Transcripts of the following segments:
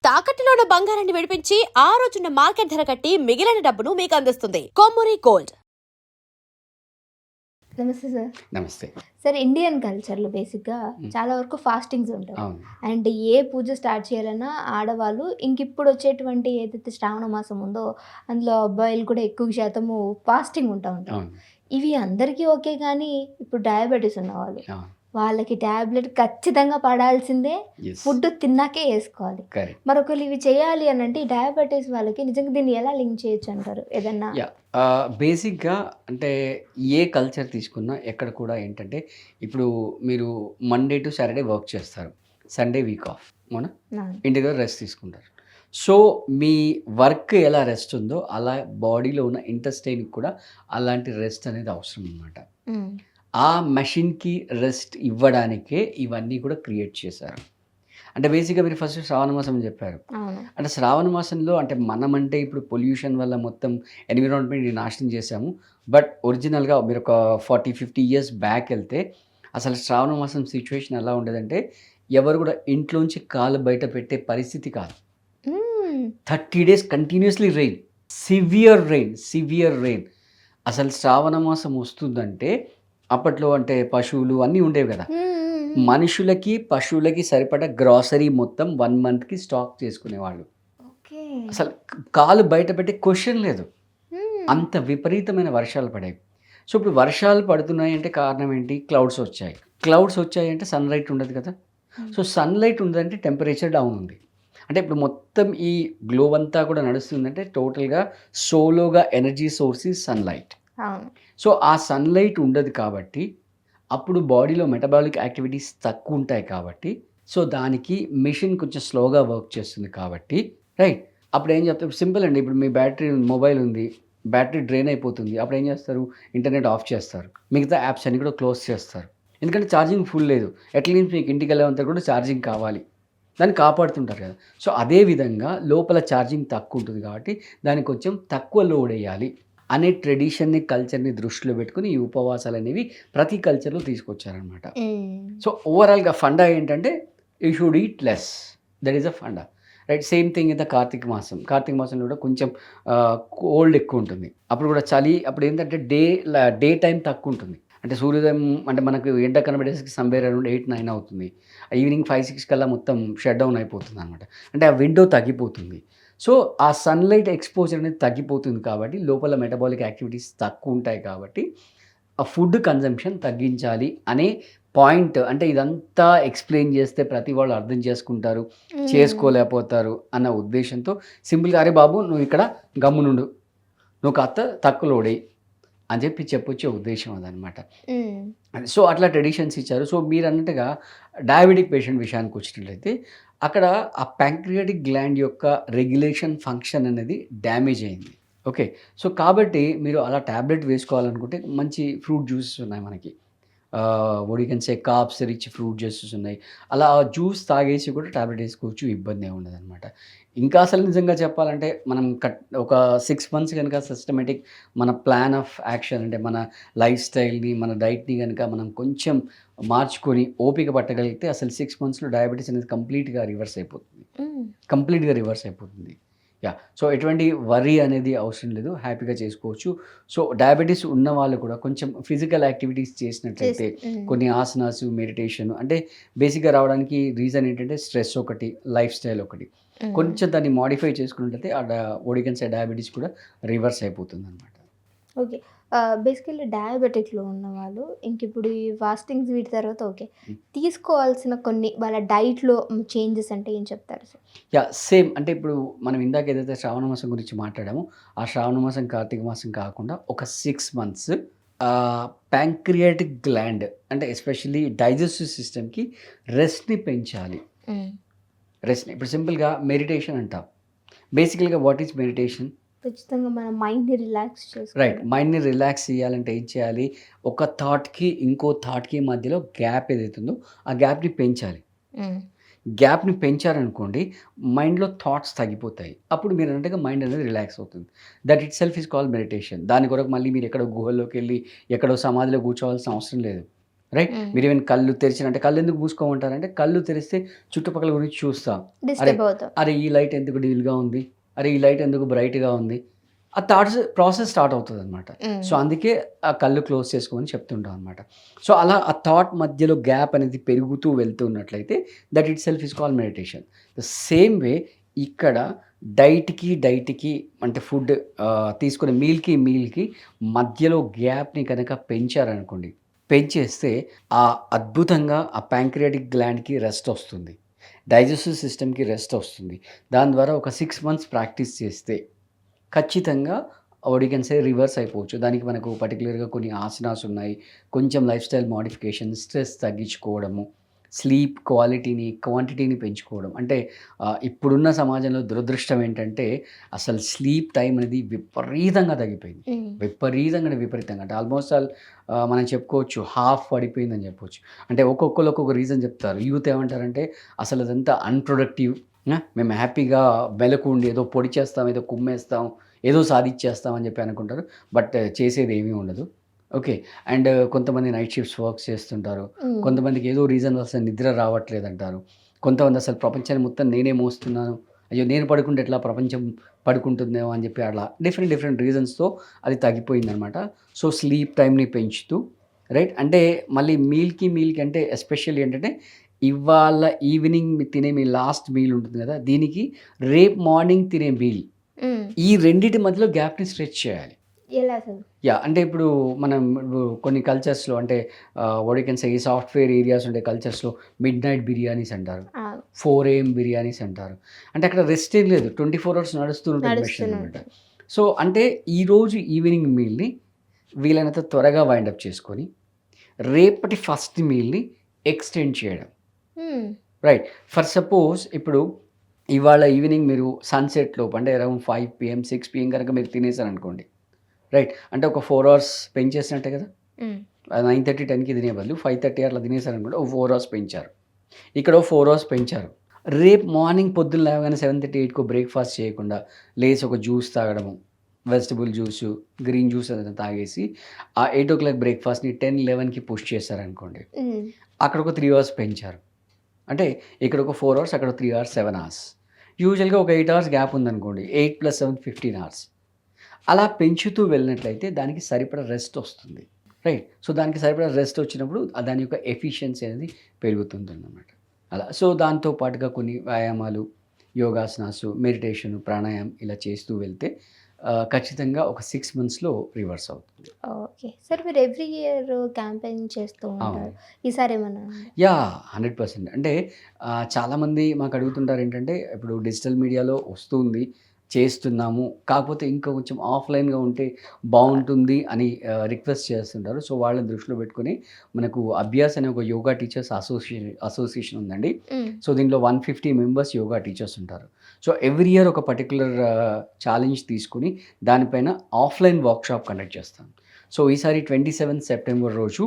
తాకట్టులో ఉన్న బంగారాన్ని విడిపించి ఆ రోజున్న మార్కెట్ ధర కట్టి మిగిలిన డబ్బును మీకు అందిస్తుంది కొమ్మూరి గోల్డ్. నమస్తే సార్. నమస్తే. సార్, ఇండియన్ కల్చర్లో బేసిక్గా చాలా వరకు ఫాస్టింగ్స్ ఉంటాయి. అవును. అండ్ ఏ పూజ స్టార్ట్ చేయాలన్నా ఆడవాళ్ళు ఇంకిప్పుడు వచ్చేటువంటి ఏదైతే శ్రావణ మాసం ఉందో అందులో అబ్బాయిలు కూడా ఎక్కువ శాతము ఫాస్టింగ్ ఉంటారు. అవును. ఇవి అందరికీ ఓకే, కానీ ఇప్పుడు డయాబెటీస్ ఉన్నవాళ్ళు అవును. వాళ్ళకి ట్యాబ్లెట్ ఖచ్చితంగా పడాల్సిందే, Yes. ఫుడ్ తిన్నాకే వేసుకోవాలి. Correct. మరొకరు ఇవి చేయాలి అని అంటే ఈ డయాబెటీస్ వాళ్ళకి నిజంగా దీన్ని ఎలా లింక్ చేయొచ్చు అంటారు? ఏదన్నా యా బేసిక్గా అంటే ఏ కల్చర్ తీసుకున్నా ఎక్కడ కూడా ఏంటంటే ఇప్పుడు మీరు మండే టు సాటర్డే వర్క్ చేస్తారు, సండే వీక్ ఆఫ్, అవునా, నా. ఇంటి దగ్గర రెస్ట్ తీసుకుంటారు. సో మీ వర్క్ ఎలా రెస్ట్ ఉందో అలా బాడీలో ఉన్న ఇంటెస్టైన్కి కూడా అలాంటి రెస్ట్ అనేది అవసరం అన్నమాట. మ్మ్. ఆ మెషిన్కి రెస్ట్ ఇవ్వడానికే ఇవన్నీ కూడా క్రియేట్ చేశారు. అంటే బేసిక్గా మీరు ఫస్ట్ శ్రావణ మాసం అని చెప్పారు. అవును. అంటే శ్రావణ మాసంలో అంటే మనమంటే ఇప్పుడు పొల్యూషన్ వల్ల మొత్తం ఎన్విరాన్మెంట్ నాశనం చేశాము. బట్ ఒరిజినల్గా మీరు ఒక 40-50 ఇయర్స్ బ్యాక్ వెళ్తే అసలు శ్రావణ మాసం సిచ్యువేషన్ ఎలా ఉండేదంటే ఎవరు కూడా ఇంట్లోంచి కాలు బయట పెట్టే పరిస్థితి కాదు. మ్మ్. 30 days continuously rain, severe rain. అసలు శ్రావణ మాసం వస్తుందంటే అప్పట్లో అంటే పశువులు అన్నీ ఉండేవి కదా, మ్మ్. మనుషులకి పశువులకి సరిపడా గ్రాసరీ మొత్తం 1 monthకి స్టాక్ చేసుకునేవాళ్ళు. ఓకే. అసలు కాలు బయట పెట్టే క్వశ్చన్ లేదు, మ్మ్. అంత విపరీతమైన వర్షాలు పడేవి. సో ఇప్పుడు వర్షాలు పడుతున్నాయి అంటే కారణం ఏంటి? క్లౌడ్స్ వచ్చాయి అంటే సన్లైట్ ఉండదు కదా. సో సన్లైట్ ఉండదంటే టెంపరేచర్ డౌన్ ఉంది. అంటే ఇప్పుడు మొత్తం ఈ గ్లోబ్ అంతా కూడా నడుస్తుందంటే టోటల్గా సోలోగా ఎనర్జీ సోర్స్ ఈ సన్లైట్. అవును. సో ఆ సన్లైట్ ఉండదు కాబట్టి అప్పుడు బాడీలో మెటబాలిక్ యాక్టివిటీస్ తక్కువ ఉంటాయి కాబట్టి సో దానికి మెషిన్ కొంచెం స్లోగా వర్క్ చేస్తుంది కాబట్టి రైట్. అప్పుడు ఏం చెప్తారు? సింపుల్ అండి. ఇప్పుడు మీ మొబైల్ ఉంది, బ్యాటరీ డ్రైన్ అయిపోతుంది, అప్పుడు ఏం చేస్తారు? ఇంటర్నెట్ ఆఫ్ చేస్తారు, మిగతా యాప్స్ అన్ని కూడా క్లోజ్ చేస్తారు. ఎందుకంటే ఛార్జింగ్ ఫుల్ లేదు, అట్లీస్ట్ మీకు ఇంటికి వెళ్ళేంత కూడా ఛార్జింగ్ కావాలి, దాన్ని కాపాడుతుంటారు కదా. సో అదే విధంగా లోపల ఛార్జింగ్ తక్కువ ఉంటుంది కాబట్టి దానికి కొంచెం తక్కువ లోడ్ వేయాలి అనే ట్రెడిషన్ని కల్చర్ని దృష్టిలో పెట్టుకుని ఈ ఉపవాసాలు అనేవి ప్రతి కల్చర్లో తీసుకొచ్చారనమాట. మ్మ్. సో ఓవరాల్గా ఫండా ఏంటంటే you should eat less, that is a funda, right. Same thing in the Karthika మాసంలో కూడా కొంచెం కోల్డ్ ఎక్కువ ఉంటుంది. అప్పుడు కూడా చలి, అప్పుడు ఏంటంటే డే టైం తక్కువ ఉంటుంది. అంటే సూర్యోదయం అంటే మనకు ఎండ కనబడేసరికి సంవేర్ అరౌండ్ 8-9 అవుతుంది. ఈవినింగ్ 5-6 కల్లా మొత్తం షట్ డౌన్ అయిపోతుంది అనమాట. అంటే ఆ విండో తగ్గిపోతుంది. సో ఆ సన్లైట్ ఎక్స్పోజర్ అనేది తగ్గిపోతుంది కాబట్టి లోపల మెటబాలిక్ యాక్టివిటీస్ తక్కువ ఉంటాయి కాబట్టి ఆ ఫుడ్ కన్జంప్షన్ తగ్గించాలి అనే పాయింట్. అంటే ఇదంతా ఎక్స్ప్లెయిన్ చేస్తే ప్రతి వాళ్ళు అర్థం చేసుకుంటారు, చేసుకోలేకపోతారు అన్న ఉద్దేశంతో సింపుల్గా అరే బాబు నువ్వు ఇక్కడ గమ్మునుండు, నువ్వు కాస్త తక్కువ లోడేయి అని చెప్పొచ్చే ఉద్దేశం అదనమాట. మ్మ్. సో అట్లా ట్రెడిషన్స్ ఇచ్చారు. సో మీరు అన్నట్టుగా డయాబెటిక్ పేషెంట్ విషయానికి వచ్చినట్లయితే అక్కడ ఆ ప్యాంక్రియాటిక్ గ్లాండ్ యొక్క రెగ్యులేషన్ ఫంక్షన్ అనేది డ్యామేజ్ అయింది. ఓకే. సో కాబట్టి మీరు అలా ట్యాబ్లెట్ వేసుకోవాలనుకుంటే మంచి ఫ్రూట్ జ్యూసెస్ ఉన్నాయి మనకి, ఒడికన్సే కార్బ్స్ రిచ్ ఫ్రూట్ జ్యూసెస్ ఉన్నాయి. అలా జ్యూస్ తాగేసి కూడా ట్యాబ్లెట్ వేసుకోవచ్చు, ఇబ్బంది ఏమి ఉండదన్నమాట. ఇంకా అసలు నిజంగా చెప్పాలంటే మనం ఒక 6 months కనుక సిస్టమేటిక్ మన ప్లాన్ ఆఫ్ యాక్షన్ అంటే మన లైఫ్ స్టైల్ని మన డైట్ని కనుక మనం కొంచెం మార్చుకొని ఓపిక పట్టగలిగితే అసలు 6 monthsలో డయాబెటీస్ అనేది కంప్లీట్గా రివర్స్ అయిపోతుంది. యా. సో ఎటువంటి వరీ అనేది అవసరం లేదు, హ్యాపీగా చేసుకోవచ్చు. సో డయాబెటీస్ ఉన్న వాళ్ళు కూడా కొంచెం ఫిజికల్ యాక్టివిటీస్ చేసినట్లయితే కొన్ని ఆసనాస్, మెడిటేషన్ అంటే బేసిక్గా రావడానికి రీజన్ ఏంటంటే స్ట్రెస్ ఒకటి, లైఫ్ స్టైల్ ఒకటి, కొంచెం దాన్ని మాడిఫై చేసుకున్నట్లయితే ఒడికన్సే డయాబెటీస్ కూడా రివర్స్ అయిపోతుంది అనమాట. ఓకే. బేసికల్లీ డయాబెటిక్లో ఉన్న వాళ్ళు ఇంక ఇప్పుడు ఈ ఫాస్టింగ్స్ వీటి తర్వాత ఓకే, తీసుకోవాల్సిన కొన్ని వాళ్ళ డైట్లో చేంజెస్ అంటే ఏం చెప్తారు సార్? Yeah, same. అంటే ఇప్పుడు మనం ఇందాక ఏదైతే శ్రావణ మాసం గురించి మాట్లాడామో ఆ శ్రావణ మాసం కార్తీక మాసం కాకుండా ఒక 6 months ప్యాంక్రియాటిక్ గ్లాండ్ అంటే ఎస్పెషల్లీ డైజెస్టివ్ సిస్టమ్కి రెస్ట్ని పెంచాలి. ఇప్పుడు సింపుల్గా మెడిటేషన్ అంటాం. బేసికల్గా వాట్ ఈజ్ మెడిటేషన్? ఖచ్చితంగా మన మైండ్ని రిలాక్స్ రైట్. చేసుకోవాలి. మైండ్ని రిలాక్స్ చేయాలంటే ఏం చేయాలి? ఒక థాట్కి ఇంకో థాట్కి మధ్యలో గ్యాప్ ఏదైతుందో ఆ గ్యాప్ని పెంచాలి. గ్యాప్ని పెంచారనుకోండి మైండ్లో థాట్స్ తగ్గిపోతాయి. అప్పుడు మీరు అన్నట్టుగా మైండ్ అనేది రిలాక్స్ అవుతుంది. That it self is called meditation. దాని కొరకు మళ్ళీ మీరు ఎక్కడో గుహల్లోకి వెళ్ళి ఎక్కడో సమాధిలో కూర్చోవాల్సిన అవసరం లేదు. రైట్. మీరు ఈవెన్ కళ్ళు తెరిచినంటే కళ్ళు ఎందుకు మూసుకోమంటారంటే కళ్ళు తెరిస్తే చుట్టుపక్కల గురించి చూస్తాం. డిస్టర్బ్ అవుతాం. అరే ఈ లైట్ ఎందుకు డీల్గా ఉంది, అరే ఈ లైట్ ఎందుకు బ్రైట్గా ఉంది, ఆ థాట్స్ ప్రాసెస్ స్టార్ట్ అవుతుంది అనమాట. సో అందుకే ఆ కళ్ళు క్లోజ్ చేసుకోమని చెప్తుంటాం అనమాట. సో అలా ఆ థాట్ మధ్యలో గ్యాప్ అనేది పెరుగుతూ వెళ్తున్నట్లయితే that itself is call meditation. The same way ఇక్కడ డైట్కి అంటే ఫుడ్ తీసుకునే మీల్కి మధ్యలో గ్యాప్ని కనుక పెంచారనుకోండి, పెంచేస్తే ఆ అద్భుతంగా ఆ ప్యాంక్రియాటిక్ గ్లాండ్కి రెస్ట్ వస్తుంది, డైజెస్టివ్ సిస్టమ్కి రెస్ట్ వస్తుంది. దాని ద్వారా ఒక 6 months ప్రాక్టీస్ చేస్తే ఖచ్చితంగా యూ కెన్ సే రివర్స్ అయిపోవచ్చు. దానికి మనకు పర్టికులర్గా కొన్ని ఆసనాస్ ఉన్నాయి, కొంచెం లైఫ్ స్టైల్ మోడిఫికేషన్, స్ట్రెస్ తగ్గించుకోవడము, స్లీప్ క్వాంటిటీని పెంచుకోవడం. అంటే ఇప్పుడున్న సమాజంలో దురదృష్టం ఏంటంటే అసలు స్లీప్ టైం అనేది విపరీతంగా తగ్గిపోయింది. విపరీతంగా అంటే ఆల్మోస్ట్ మనం చెప్పుకోవచ్చు హాఫ్ పడిపోయిందని చెప్పొచ్చు. అంటే ఒక్కొక్కరు ఒక్కొక్క రీజన్ చెప్తారు. యూత్ ఏమంటారంటే అసలు అదంతా అన్‌ప్రొడక్టివ్, మేము హ్యాపీగా మెలకుండి ఏదో పొడి చేస్తాం, ఏదో కుమ్మేస్తాం, ఏదో సాధించేస్తాం అని చెప్పి అనుకుంటారు. బట్ చేసేది ఏమీ ఉండదు. ఓకే. అండ్ కొంతమంది నైట్ షిఫ్ట్స్ వర్క్స్ చేస్తుంటారు. కొంతమందికి ఏదో రీజన్ అసలు నిద్ర రావట్లేదంటారు. కొంతమంది అసలు ప్రపంచాన్ని మొత్తం నేనే మోస్తున్నాను, అయ్యో నేను పడుకుంటే ఎట్లా ప్రపంచం పడుకుంటుందేమో అని చెప్పి అట్లా డిఫరెంట్ రీజన్స్తో అది తగ్గిపోయిందనమాట. సో స్లీప్ టైంని పెంచుతూ రైట్. అంటే మళ్ళీ మీల్కి అంటే ఎస్పెషల్లీ ఏంటంటే ఇవాళ ఈవినింగ్ తినే మీ లాస్ట్ మీల్ ఉంటుంది కదా, దీనికి రేపు మార్నింగ్ తినే మీల్, ఈ రెండిటి మధ్యలో గ్యాప్ని స్ట్రెచ్ చేయాలి. ఎలా అసలు? అంటే ఇప్పుడు మనం కొన్ని కల్చర్స్లో అంటే వాట్ యూ కెన్ సే ఈ సాఫ్ట్వేర్ ఏరియాస్ ఉండే కల్చర్స్లో మిడ్ నైట్ బిర్యానీస్ అంటారు, 4 AM బిర్యానీస్ అంటారు. అంటే అక్కడ రెస్ట్ ఏం లేదు, 24 hours నడుస్తూ ఉంటుంది మెషిన్ అనమాట. సో అంటే ఈరోజు ఈవినింగ్ మీల్ని వీలైనంత త్వరగా వైండప్ చేసుకొని రేపటి ఫస్ట్ మీల్ని ఎక్స్టెండ్ చేయడం. రైట్. ఫర్ సపోజ్ ఇప్పుడు ఇవాళ ఈవినింగ్ మీరు సన్సెట్ లోపు అంటే అరౌండ్ 5 PM 6 PM కనుక మీరు తినేసారు అనుకోండి, రైట్. అంటే ఒక 4 hours పెంచేసినట్టే కదా. 9:30 10కి తినే బదులు 5:30 అట్లా తినేసారు అనుకోండి, ఒక 4 hours పెంచారు. ఇక్కడ 4 hours పెంచారు. రేపు మార్నింగ్ పొద్దున్న లేవగానే 7:30 8కు బ్రేక్ఫాస్ట్ చేయకుండా లేచి ఒక జ్యూస్ తాగడము, వెజిటబుల్ జ్యూసు, గ్రీన్ జ్యూస్ అదంతా తాగేసి ఆ 8 o'clock బ్రేక్ఫాస్ట్ని 10 11కి పుష్ చేశారనుకోండి, అక్కడ ఒక 3 hours పెంచారు. అంటే ఇక్కడ ఒక 4 hours, అక్కడ 3 hours 7 hours. యూజువల్గా ఒక 8 hours గ్యాప్ ఉందనుకోండి, 8 + 7 15 hours. అలా పెంచుతూ వెళ్ళినట్లయితే దానికి సరిపడా రెస్ట్ వస్తుంది, రైట్. సో దానికి సరిపడా రెస్ట్ వచ్చినప్పుడు దాని యొక్క ఎఫిషియన్సీ అనేది పెరుగుతుందన్నమాట. అలా సో దాంతో పాటుగా కొన్ని వ్యాయామాలు, యోగాసనాసు, మెడిటేషన్, ప్రాణాయామం ఇలా చేస్తూ వెళ్తే ఖచ్చితంగా ఒక 6 monthsలో రివర్స్ అవుతుంది. ఓకే సార్, మీరు ఎవ్రీ ఇయర్ క్యాంపెయిన్ చేస్తూ ఉంటారు, ఈసారి ఏమన్నా? 100%. అంటే చాలామంది మాకు అడుగుతుంటారు ఏంటంటే ఇప్పుడు డిజిటల్ మీడియాలో వస్తుంది, చేస్తున్నాము, కాకపోతే ఇంకా కొంచెం ఆఫ్లైన్గా ఉంటే బాగుంటుంది అని రిక్వెస్ట్ చేస్తుంటారు. సో వాళ్ళని దృష్టిలో పెట్టుకొని మనకు అభ్యాస్ అనే ఒక యోగా టీచర్స్ అసోసియేషన్ ఉందండి. సో దీంట్లో 150 members యోగా టీచర్స్ ఉంటారు. సో ఎవ్రీ ఇయర్ ఒక పర్టికులర్ ఛాలెంజ్ తీసుకుని దానిపైన ఆఫ్లైన్ వర్క్షాప్ కండక్ట్ చేస్తాం. సో ఈసారి 27 September రోజు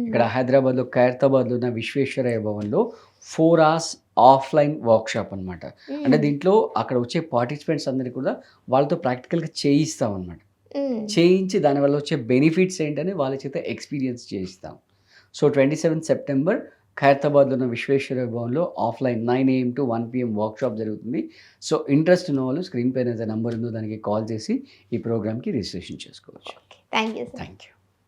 ఇక్కడ హైదరాబాద్లో ఖైరతాబాద్లో ఉన్న విశ్వేశ్వరయ్య భవన్లో 4 hours ఆఫ్లైన్ వర్క్షాప్ అనమాట. అంటే దీంట్లో అక్కడ వచ్చే పార్టిసిపెంట్స్ అందరికీ కూడా వాళ్ళతో ప్రాక్టికల్గా చేయిస్తాం అనమాట. చేయించి దానివల్ల వచ్చే బెనిఫిట్స్ ఏంటని వాళ్ళ చేత ఎక్స్పీరియన్స్ చేయిస్తాం. సో 27 September ఖైరతాబాద్లో ఉన్న విశ్వేశ్వరయ్య భవన్లో offline 9 AM to 1 PM workshop జరుగుతుంది. సో ఇంట్రెస్ట్ ఉన్న వాళ్ళు స్క్రీన్ పైన ఏదైతే నెంబర్ ఉందో దానికి కాల్ చేసి ఈ ప్రోగ్రామ్కి రిజిస్ట్రేషన్ చేసుకోవచ్చు. Thank you. Thank you.